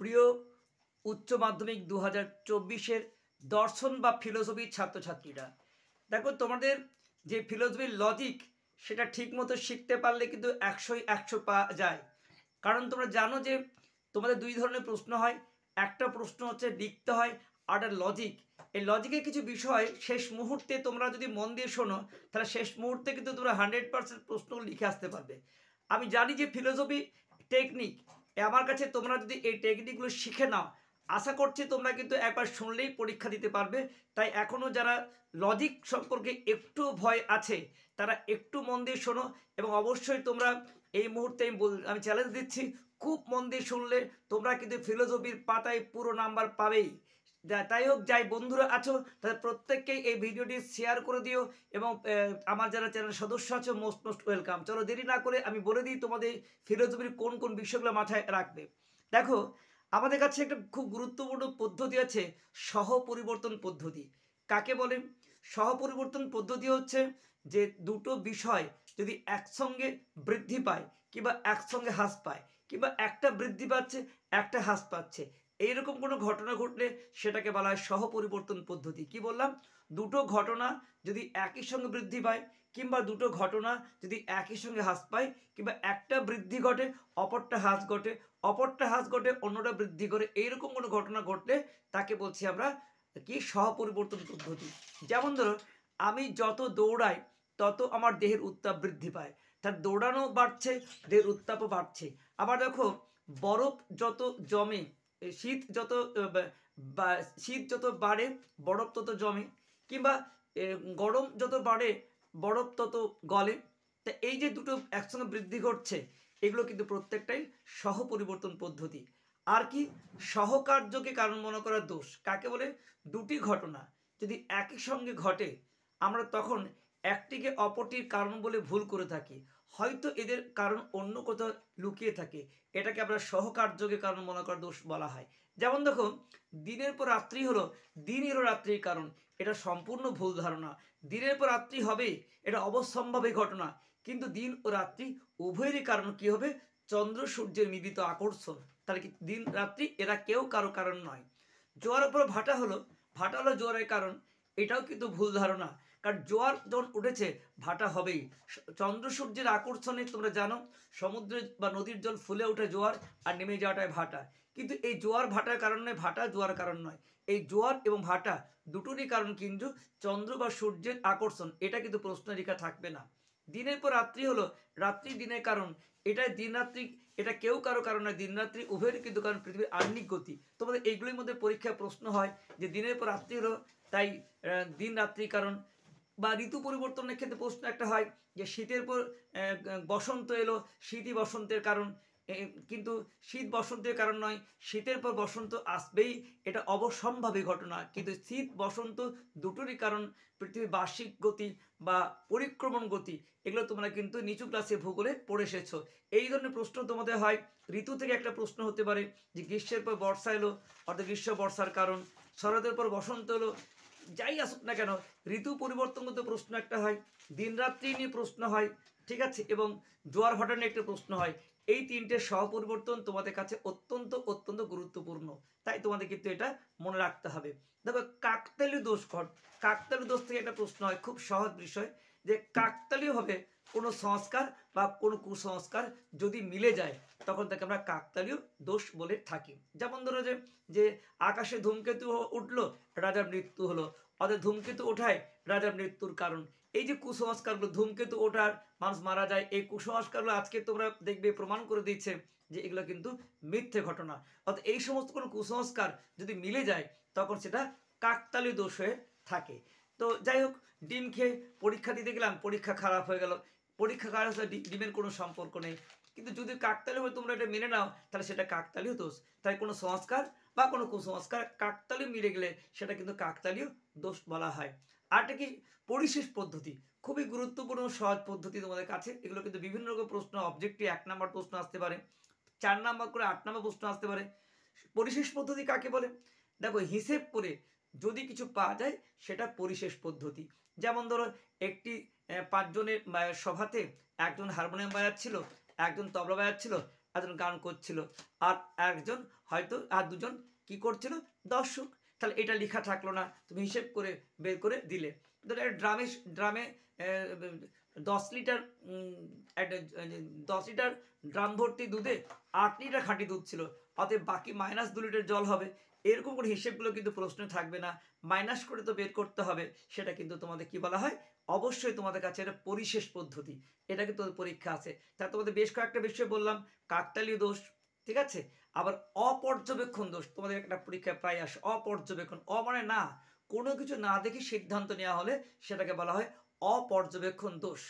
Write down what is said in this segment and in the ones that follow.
প্রিয় উচ্চ মাধ্যমিক 2024-এর দর্শন বা ফিলোসফি ছাত্রছাত্রীরা, দেখো তোমাদের যে ফিলোসফির লজিক সেটা ঠিকমতো শিখতে পারলে কিন্তু 100 পাওয়া যায়। কারণ তোমরা জানো যে তোমাদের দুই ধরনের প্রশ্ন হয়। একটা প্রশ্ন হচ্ছে লিখতে হয়, আর একটা লজিক। এই লজিকের কিছু বিষয় শেষ মুহূর্তে তোমরা যদি মন দিয়ে শোনো তাহলে শেষ মুহূর্তে কিন্তু তোমরা 100% প্রশ্ন লিখে আসতে পারবে। আমি জানি যে ফিলোসফি টেকনিক, আমার কাছে তোমরা যদি এই টেকনিকগুলো শিখে নাও, আশা করছি তোমরা কিন্তু একবার শুনলেই পরীক্ষা দিতে পারবে। তাই এখনও যারা লজিক সম্পর্কে একটু ভয় আছে তারা একটু মন দিয়ে শোনো, এবং অবশ্যই তোমরা এই মুহূর্তে আমি চ্যালেঞ্জ দিচ্ছি, খুব মন দিয়ে শুনলে তোমরা কিন্তু ফিলোসফির পাতায় পুরো নাম্বার পাবেই। তাই হোক, যাই বন্ধুরা আছো তাদের প্রত্যেককেই এই ভিডিওটি শেয়ার করে দিও, এবং আমার যারা চ্যানেল সদস্য আছো মোস্ট ওয়েলকাম। চলো দেরি না করে আমি বলে দিই তোমাদের ফিলোসফির কোন কোন বিষয়গুলো মাথায় রাখবে। দেখো, আমাদের কাছে একটা খুব গুরুত্বপূর্ণ পদ্ধতি আছে, সহপরিবর্তন পদ্ধতি। কাকে বলে? সহপরিবর্তন পদ্ধতি হচ্ছে যে দুটো বিষয় যদি একসঙ্গে বৃদ্ধি পায় কিংবা একসঙ্গে হ্রাস পায়, কিংবা একটা বৃদ্ধি পাচ্ছে একটা হ্রাস পাচ্ছে, এইরকম কোনো ঘটনা ঘটলে সেটাকে বলা হয় সহপরিবর্তন পদ্ধতি। কি বললাম? দুটো ঘটনা যদি একই সঙ্গে বৃদ্ধি পায়, কিংবা দুটো ঘটনা যদি একই সঙ্গে হ্রাস পায়, কিংবা একটা বৃদ্ধি ঘটে অপরটা হ্রাস ঘটে, অপরটা হ্রাস ঘটে অন্যটা বৃদ্ধি করে, এইরকম কোনো ঘটনা ঘটলে তাকে বলছি আমরা কি? সহপরিবর্তন পদ্ধতি। যেমন ধরো, আমি যত দৌড়াই তত আমার দেহের উত্তাপ বৃদ্ধি পায়, তার দৌড়ানো বাড়ছে, দেহের উত্তাপও বাড়ছে। আবার দেখো, বরফ যত জমে, শীত যত শীত যত বাড়ে বরফ তত জমে, কিংবা গরম যত বাড়ে বরফ তত গলে। তা এই যে দুটো একসঙ্গে বৃদ্ধি ঘটছে, এগুলো কিন্তু প্রত্যেকটাই সহপরিবর্তন পদ্ধতি। আর কি? সহকার্যকে কারণ মনে করার দোষ। কাকে বলে? দুটি ঘটনা যদি একই সঙ্গে ঘটে, আমরা তখন একটিকে অপরটির কারণ বলে ভুল করে থাকি, হয়তো এদের কারণ অন্য কোথাও লুকিয়ে থাকে। এটাকে আমরা সহকার্যকে কারণ মনে করার দোষ বলা হয়। যেমন দেখো, দিনের পর রাত্রি হলো, দিন এলো রাত্রির কারণ, এটা সম্পূর্ণ ভুল ধারণা। দিনের পর রাত্রি হবে এটা অবশ্যম্ভাবী ঘটনা, কিন্তু দিন ও রাত্রি উভয়েরই কারণ কি হবে? চন্দ্র সূর্যের মিলিত আকর্ষণ। তাহলে কি দিন রাত্রি এরা কেউ কারো কারণ নয়। জোয়ার উপর ভাটা হলো, ভাটা হলো জোয়ারের কারণ, এটাও কিন্তু ভুল ধারণা। কারণ জোয়ার যখন উঠেছে ভাটা হবেই। চন্দ্র সূর্যের আকর্ষণে তোমরা জানো সমুদ্রের বা নদীর জল ফুলে ওঠে জোয়ার, আর নেমে যাওয়াটায় ভাটা। কিন্তু এই জোয়ার ভাটার কারণ নয়, ভাটা জোয়ার কারণ নয়। এই জোয়ার এবং ভাটা দুটোরই কারণ কিন্তু চন্দ্র বা সূর্যের আকর্ষণ। এটা কিন্তু প্রশ্নরেখা থাকবে না। দিনের পর রাত্রি হলো, রাত্রি দিনের কারণ, এটাই দিন রাত্রি, এটা কেউ কারো কারণ নয়, দিন রাত্রি উভয়ের কিন্তু কারণ পৃথিবীর আহ্নিক গতি। তোমাদের এইগুলির মধ্যে পরীক্ষায় প্রশ্ন হয় যে দিনের পর রাত্রি হলো তাই দিন রাত্রি কারণ। বা ঋতু পরিবর্তনের ক্ষেত্রে প্রশ্ন একটা হয় যে শীতের পর বসন্ত এলো, শীতই বসন্তের কারণ। কিন্তু শীত বসন্তের কারণ নয়, শীতের পর বসন্ত আসবেই, এটা অবশ্যম্ভাবী ঘটনা। কিন্তু শীত বসন্ত দুটোরই কারণ পৃথিবীর বার্ষিক গতি বা পরিক্রমণ গতি। এগুলো তোমরা কিন্তু নিচু ক্লাসে ভূগোলে পড়ে এসেছো। এই ধরনের প্রশ্ন তোমাদের হয়। ঋতু থেকে একটা প্রশ্ন হতে পারে যে গ্রীষ্মের পর বর্ষা এলো, অর্থাৎ গ্রীষ্ম বর্ষার কারণ। শরতের পর বসন্ত এলো। যাই আসুক না কেন, ঋতু পরিবর্তনগত প্রশ্ন একটা হয়, দিন রাত্রি নিয়ে প্রশ্ন হয়, ঠিক আছে, এবং জোয়ার ভাটা নিয়ে একটা প্রশ্ন হয়। এই তিনটে সহপরিবর্তন তোমাদের কাছে অত্যন্ত অত্যন্ত গুরুত্বপূর্ণ, তাই তোমাদের কিন্তু এটা মনে রাখতে হবে। দেখো, কাকতালীয় দোষ কাকতালীয় দোষ থেকে একটা প্রশ্ন হয়, খুব সহজ বিষয়, যে কাকতালীয়ভাবে কোনো সংস্কার বা কোনো কুসংস্কার যদি মিলে যায় তখন তাকে আমরা কাকতালীয় দোষ বলে থাকি। যেমন ধরো যে আকাশে ধূমকেতু উঠলো, রাজার মৃত্যু হলো, অর্থাৎ ধূমকেতু ওঠায় রাজার মৃত্যুর কারণ। এই যে কুসংস্কারগুলো, ধূমকেতু ওঠার মানুষ মারা যায়, এই কুসংস্কারগুলো আজকে তোমরা দেখবে প্রমাণ করে দিচ্ছে যে এগুলো কিন্তু মিথ্যে ঘটনা। অর্থাৎ এই সমস্ত কোনো কুসংস্কার যদি মিলে যায় তখন সেটা কাকতালীয় দোষ হয়ে থাকে। তো যাই হোক, ডিম খেয়ে পরীক্ষা দিতে গেলাম, পরীক্ষা খারাপ হয়ে গেল। পরীক্ষা খারাপ হয়ে ডিমের কোনো সম্পর্ক নেই, কিন্তু যদি কাকতালীয় হয়ে তোমরা এটা মেনে নাও তাহলে সেটা কাকতালীয় দোষ। তাই কোনো সংস্কার বা কোনো কুসংস্কার কাকতালীয় মিলে গেলে সেটা কিন্তু কাকতালীয় দোষ বলা হয়। আরটা কি? পরিশেষ পদ্ধতি, খুবই গুরুত্বপূর্ণ সহজ পদ্ধতি তোমাদের কাছে। এগুলো কিন্তু বিভিন্ন রকম প্রশ্ন, অবজেক্টিভ 1 নম্বর প্রশ্ন আসতে পারে, 4 নম্বর করে 8 নম্বর প্রশ্ন আসতে পারে। পরিশেষ পদ্ধতি কাকে বলে? দেখো, হিসেব করে যদি কিছু পাওয়া যায় সেটা পরিশেষ পদ্ধতি। যেমন ধরো, একটি 5 জনের সভাতে একজন হারমোনিয়াম বাজাচ্ছিল, একজন তবলা বাজাচ্ছিল, একজন গান করছিল, আর একজন হয়তো আর দুজন কি করছিল, দর্শক। তাহলে এটা লেখা থাকলো না, তুমি হিসেব করে বের করে দিলে। ধরো ড্রামে ড্রামে 10 লিটার 10 লিটার ড্রাম ভর্তি দুধে 8 লিটার খাঁটি দুধ ছিল, অতএব বাকি -2 লিটার জল হবে। এরকম করে হিসেবগুলো কিন্তু প্রশ্নে থাকবে না, মাইনাস করে তো বের করতে হবে। সেটা কিন্তু তোমাদের কি বলা হয়, অবশ্যই তোমাদের কাছে এটা পরিশেষ পদ্ধতি, এটা কিন্তু পরীক্ষা আছে। তা তোমাদের বেশ কয়েকটা বিষয় বললাম, কাকতালীয় দোষ, ঠিক আছে, আবার অপর্যবেক্ষণ দোষ তোমাদের একটা পরীক্ষায় প্রায় আসে। অপর্যবেক্ষণ, মানে না, কোনো কিছু না দেখে সিদ্ধান্ত নেওয়া হলে সেটাকে বলা হয় অপর্যবেক্ষণ দোষ।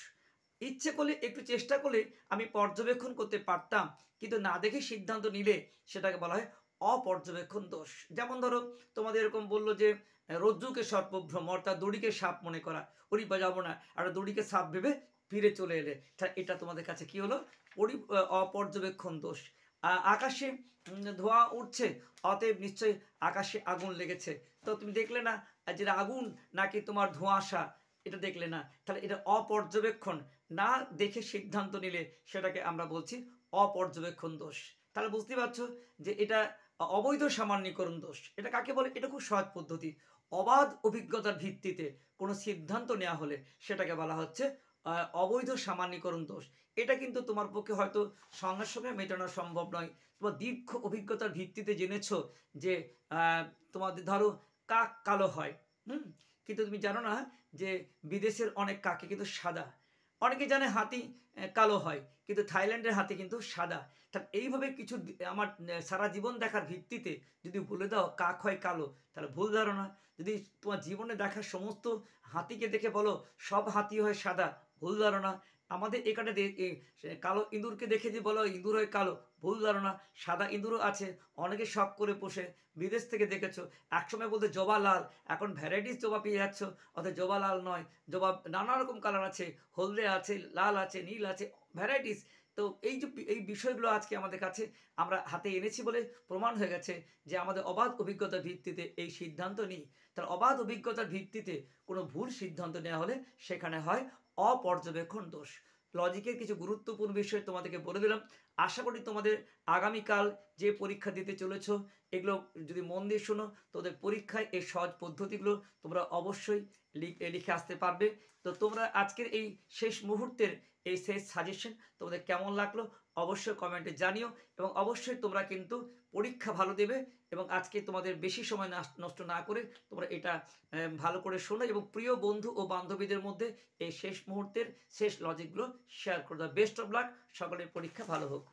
ইচ্ছে করলে একটু চেষ্টা করলে আমি পর্যবেক্ষণ করতে পারতাম, কিন্তু না দেখে সিদ্ধান্ত নিলে সেটাকে বলা হয় অপর্যবেক্ষণ দোষ। যেমন ধরো তোমাদের এরকম বললো যে রজ্জুকে সর্পভ্রম, অর্থাৎ দড়িকে সাপ মনে করা, ওরি বাজাবো না, আর দড়িকে সাপ ভেবে ফিরে চলে এলে, তাহলে এটা তোমাদের কাছে কি হলো, অপর্যবেক্ষণ দোষ। আকাশে ধোঁয়া উঠছে, অতএব নিশ্চয়ই আকাশে আগুন লেগেছে, তো তুমি দেখলে না যেটা আগুন নাকি তোমার ধোঁয়াশা, এটা দেখলে না, তাহলে এটা অপর্যবেক্ষণ, না দেখে সিদ্ধান্ত নিলে সেটাকে আমরা বলছি অপর্যবেক্ষণ দোষ। তাহলে বুঝতে পারছো যে এটা অবৈধ সামান্যীকরণ দোষ। এটা কাকে বলে, এটা খুব সহজ পদ্ধতি। অবাধ অভিজ্ঞতার ভিত্তিতে কোনো সিদ্ধান্ত নেওয়া হলে সেটাকে বলা হচ্ছে অবৈধ সামান্যীকরণ দোষ। এটা কিন্তু তোমার পক্ষে হয়তো সঙ্গে সঙ্গে মেটানো সম্ভব নয়। তোমার দীর্ঘ অভিজ্ঞতার ভিত্তিতে জেনেছো যে তোমাদের ধরো কাক কালো হয়, কিন্তু তুমি জানো না যে বিদেশের অনেক কাকে কিন্তু সাদা। অনেকে জানে হাতি কালো হয়, কিন্তু থাইল্যান্ডের হাতি কিন্তু সাদা। তাহলে এইভাবে কিছু আমার সারা জীবন দেখার ভিত্তিতে যদি বলে দাও কাক হয় কালো, তাহলে ভুল ধারণা। যদি তোমার জীবনে দেখা সমস্ত হাতিকে দেখে বলো সব হাতি হয় সাদা, ভুল ধারণা। আমাদের এখানে কালো ইঁদুরকে দেখে যে বলো ইঁদুর হয় কালো, ভুল ধারণা। সাদা ইঁদুরও আছে, অনেকে শখ করে পোষে, বিদেশ থেকে দেখেছো। একসময় বলতে জবা লাল, এখন ভ্যারাইটিস জবা পেয়ে যাচ্ছ, অর্থাৎ জবা লাল নয়, জবা নানা রকম কালার আছে, হলদে আছে, লাল আছে, নীল আছে, ভ্যারাইটিস। তো এই যে এই বিষয়গুলো আজকে আমাদের কাছে আমরা হাতে এনেছি বলে প্রমাণ হয়ে গেছে যে আমাদের অবাধ অভিজ্ঞতার ভিত্তিতে এই সিদ্ধান্ত নিই। তার অবাধ অভিজ্ঞতার ভিত্তিতে কোনো ভুল সিদ্ধান্ত নেওয়া হলে সেখানে হয় অপর্যবেক্ষণ দোষ। লজিকের কিছু গুরুত্বপূর্ণ বিষয় তোমাদেরকে বলে দিলাম। আশা করি তোমাদের আগামীকাল যে পরীক্ষা দিতে চলেছ এগুলো যদি মন দিয়ে শোনো, তোদের পরীক্ষায় এই সহজ পদ্ধতিগুলো তোমরা অবশ্যই লিখে আসতে পারবে। তো তোমরা আজকের এই শেষ মুহূর্তের এই শেষ সাজেশন তোমাদের কেমন লাগলো অবশ্যই কমেন্টে জানিও, এবং অবশ্যই তোমরা কিন্তু পরীক্ষা ভালো দেবে, এবং আজকে তোমাদের বেশি সময় নষ্ট না করে তোমরা এটা ভালো করে শোনো, এবং প্রিয় বন্ধু ও বান্ধবীদের মধ্যে এই শেষ মুহূর্তের শেষ লজিকগুলো শেয়ার করে দাও। বেস্ট অফ লাক, সকলের পরীক্ষা ভালো হোক।